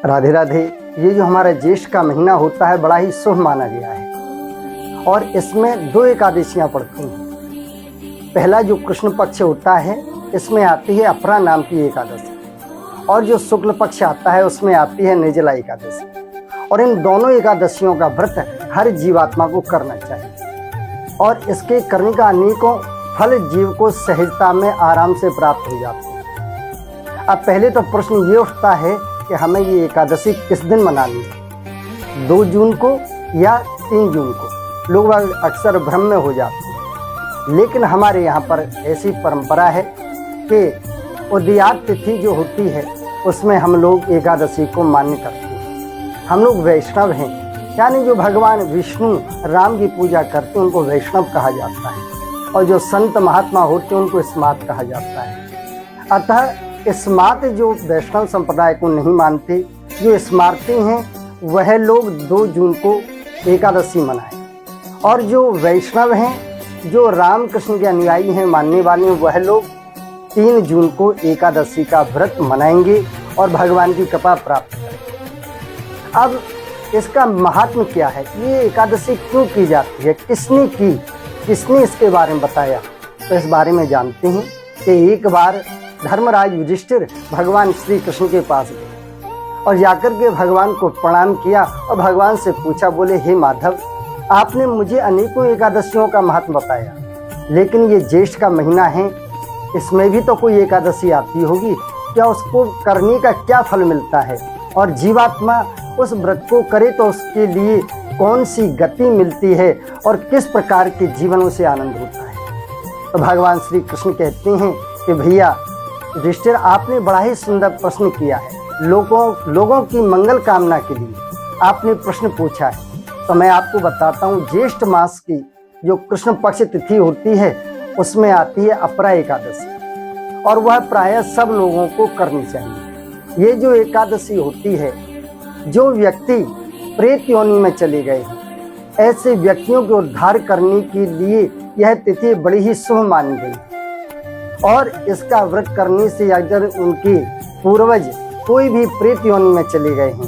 राधे राधे। ये जो हमारा ज्येष्ठ का महीना होता है बड़ा ही शुभ माना गया है और इसमें 2 एकादशियाँ पड़ती हैं। पहला जो कृष्ण पक्ष होता है इसमें आती है अपरा नाम की एकादशी और जो शुक्ल पक्ष आता है उसमें आती है निर्जला एकादशी। और इन दोनों एकादशियों का व्रत हर जीवात्मा को करना चाहिए और इसके करने का अनेकों फल जीव को सहजता में आराम से प्राप्त हो जाते हैं। अब पहले तो प्रश्न ये उठता है कि हमें ये एकादशी किस दिन मनानी है, 2 जून को या 3 जून को। लोग अक्सर भ्रम में हो जाते हैं, लेकिन हमारे यहाँ पर ऐसी परंपरा है कि उदयात तिथि जो होती है उसमें हम लोग एकादशी को मान्य करते हैं। हम लोग वैष्णव हैं, यानी जो भगवान विष्णु राम की पूजा करते हैं उनको वैष्णव कहा जाता है और जो संत महात्मा होते हैं उनको स्मार्त कहा जाता है। अतः स्मार्त जो वैष्णव संप्रदाय को नहीं मानते, जो स्मार्ती हैं वह लोग 2 जून को एकादशी मनाएं और जो वैष्णव हैं, जो राम कृष्ण के अनुयायी हैं, मानने वाले हैं, वह लोग 3 जून को एकादशी का व्रत मनाएंगे और भगवान की कृपा प्राप्त करेंगे। अब इसका महात्म्य क्या है, ये एकादशी क्यों की जाती है, किसने की, किसने इसके बारे में बताया, तो इस बारे में जानते हैं कि एक बार धर्मराज युधिष्ठिर भगवान श्री कृष्ण के पास गए और जाकर के भगवान को प्रणाम किया और भगवान से पूछा, बोले हे माधव, आपने मुझे अनेकों एकादशियों का महत्व बताया, लेकिन ये ज्येष्ठ का महीना है, इसमें भी तो कोई एकादशी आती होगी, क्या उसको करने का क्या फल मिलता है और जीवात्मा उस व्रत को करे तो उसके लिए कौन सी गति मिलती है और किस प्रकार के जीवन से आनंद होता है। तो भगवान श्री कृष्ण कहते हैं कि भैया युधिष्ठिर, आपने बड़ा ही सुंदर प्रश्न किया है, लोगों की मंगल कामना के लिए आपने प्रश्न पूछा है। तो मैं आपको बताता हूँ, ज्येष्ठ मास की जो कृष्ण पक्ष तिथि होती है उसमें आती है अपरा एकादशी और वह प्रायः सब लोगों को करनी चाहिए। ये जो एकादशी होती है, जो व्यक्ति प्रेत योनि में चले गए हैं, ऐसे व्यक्तियों के उद्धार करने के लिए यह तिथि बड़ी ही शुभ मानी गई और इसका व्रत करने से अगर उनके पूर्वज कोई भी प्रेत योनि में चले गए हैं,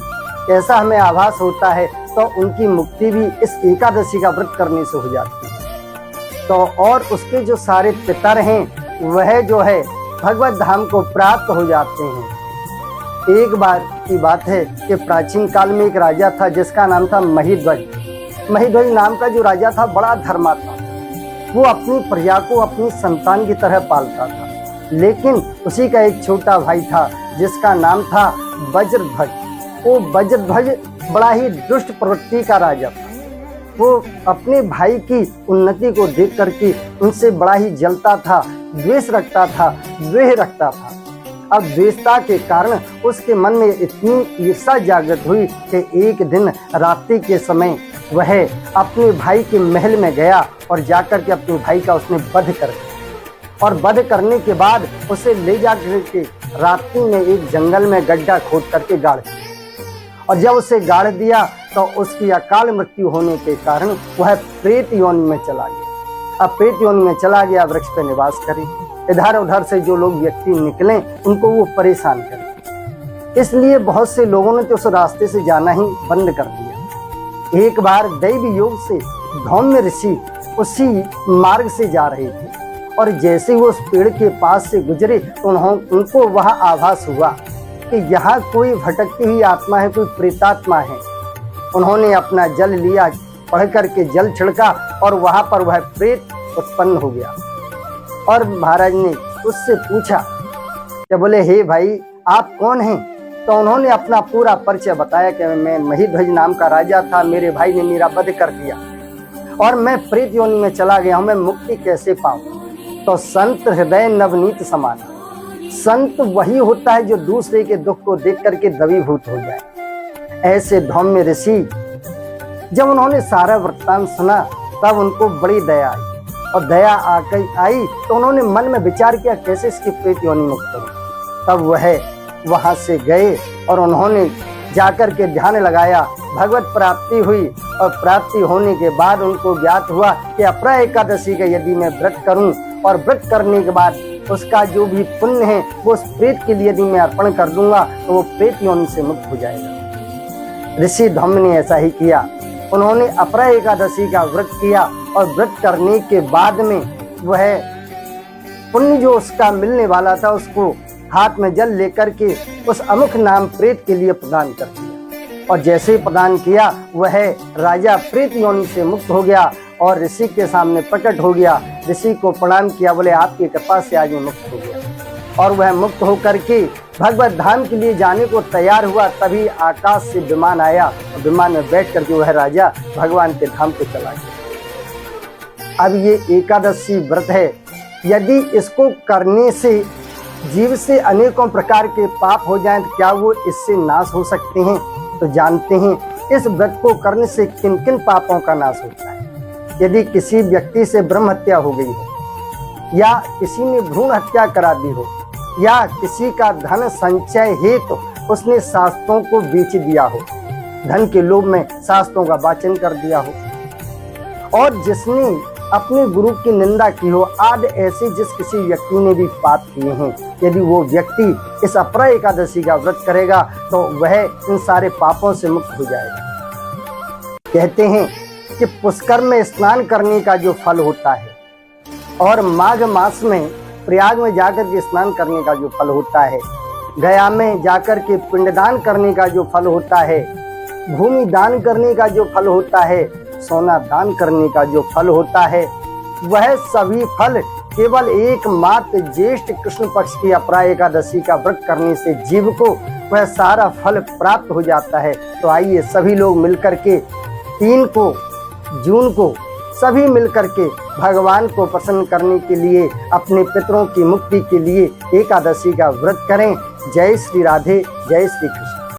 ऐसा हमें आभास होता है, तो उनकी मुक्ति भी इस एकादशी का व्रत करने से हो जाती है। तो और उसके जो सारे पितर हैं वह जो है भगवत धाम को प्राप्त हो जाते हैं। एक बार की बात है कि प्राचीन काल में एक राजा था जिसका नाम था महिध्वज। महिध्वज नाम का जो राजा था बड़ा धर्मात्मा, वो अपनी प्रजा को अपनी संतान की तरह पालता था, लेकिन उसी का एक छोटा भाई था जिसका नाम था वज्रध्वज। वो वज्रध्वज बड़ा ही दुष्ट प्रवृत्ति का राजा था। वो अपने भाई की उन्नति को देख करके उनसे बड़ा ही जलता था, द्वेष रखता था, द्वेह रखता था। अब द्वेषता के कारण उसके मन में इतनी ईर्ष्या जागृत हुई कि एक दिन रात्रि के समय वह अपने भाई के महल में गया और जाकर के अपने भाई का उसने वध कर दिया और वध करने के बाद उसे ले जाकर के रात्रि में एक जंगल में गड्ढा खोद करके गाड़ दिया और जब उसे गाड़ दिया तो उसकी अकाल मृत्यु होने के कारण वह प्रेत योनि में चला गया। अब प्रेत योनि में चला गया, वृक्ष पर निवास करे, इधर उधर से जो लोग व्यक्ति निकले उनको वो परेशान करे, इसलिए बहुत से लोगों ने तो उस रास्ते से जाना ही बंद कर दिया। एक बार दैवी योग से धौम्य ऋषि उसी मार्ग से जा रहे थे और जैसे वो उस पेड़ के पास से गुजरे तो उनको वह आभास हुआ कि यहाँ कोई भटकती हुई आत्मा है, कोई प्रेतात्मा है। उन्होंने अपना जल लिया, पढ़ करके जल छिड़का और वहाँ पर वह प्रेत उत्पन्न हो गया और महाराज ने उससे पूछा कि बोले हे भाई, आप कौन हैं? तो उन्होंने अपना पूरा परिचय बताया कि मैं महिध्वज नाम का राजा था, मेरे भाई ने मेरा वध कर दिया और मैं प्रेत योनि में चला गया हूँ, मैं मुक्ति कैसे पाऊँ? तो संत हृदय नवनीत समान, संत वही होता है जो दूसरे के दुख को देख करके द्रवीभूत हो जाए। ऐसे धौम्य ऋषि जब उन्होंने सारा वृत्तांत सुना तब उनको बड़ी दया आई और दया आकर आई तो उन्होंने मन में विचार किया कैसे इसकी प्रेत योनि मुक्त करूं। तब वह वहां से गए और उन्होंने जाकर के ध्यान लगाया, भगवत प्राप्ति हुई और प्राप्ति होने के बाद उनको ज्ञात हुआ कि अपरा एकादशी का यदि मैं व्रत करूं और व्रत करने के बाद उसका जो भी पुण्य है वो उस प्रेत के लिए यदि मैं अर्पण कर दूंगा तो वो प्रेत योनि से मुक्त हो जाएगा। ऋषि धम्म ने ऐसा ही किया। उन्होंने अपरा एकादशी का व्रत किया और व्रत करने के बाद में वह पुण्य जो उसका मिलने वाला था उसको हाथ में जल लेकर के उस अमुख नाम प्रेत के लिए प्रदान कर दिया। और जैसे ही प्रदान किया वह राजा प्रेत योनि से मुक्त हो गया और ऋषि के सामने प्रकट हो गया। ऋषि को प्रणाम किया, बोले आपकी कृपा से आज मैं मुक्त हो गया। और वह मुक्त होकर के भगवत धाम के लिए जाने को तैयार हुआ। तभी आकाश से विमान आया और विमान में बैठ करके वह राजा भगवान के धाम को चला गया। अब ये एकादशी व्रत है, यदि इसको करने से जीव से अनेकों प्रकार के पाप हो जाएं तो क्या वो इससे नाश हो सकते हैं? तो जानते हैं इस व्रत को करने से किन किन पापों का नाश होता है। यदि किसी व्यक्ति से ब्रह्म हत्या हो गई हो, या किसी ने भ्रूण हत्या करा दी हो, या किसी का धन संचय हेतु उसने शास्त्रों को बेच दिया हो, धन के लोभ में शास्त्रों का वाचन कर दिया हो, और जिसने अपने गुरु की निंदा की हो, आदि ऐसे जिस किसी व्यक्ति ने भी पाप किए हैं, यदि वो व्यक्ति इस अपरा एकादशी का व्रत करेगा तो वह इन सारे पापों से मुक्त हो जाएगा। कहते हैं कि पुष्कर में स्नान करने का जो फल होता है और माघ मास में प्रयाग में जाकर के स्नान करने का जो फल होता है, गया में जाकर के पिंडदान करने का जो फल होता है, भूमि दान करने का जो फल होता है, सोना दान करने का जो फल होता है, वह सभी फल केवल एकमात्र ज्येष्ठ कृष्ण पक्ष की अपरा एकादशी का व्रत करने से जीव को वह सारा फल प्राप्त हो जाता है। तो आइए सभी लोग मिलकर के 3 जून को सभी मिलकर के भगवान को प्रसन्न करने के लिए, अपने पितरों की मुक्ति के लिए एकादशी का व्रत करें। जय श्री राधे, जय श्री कृष्ण।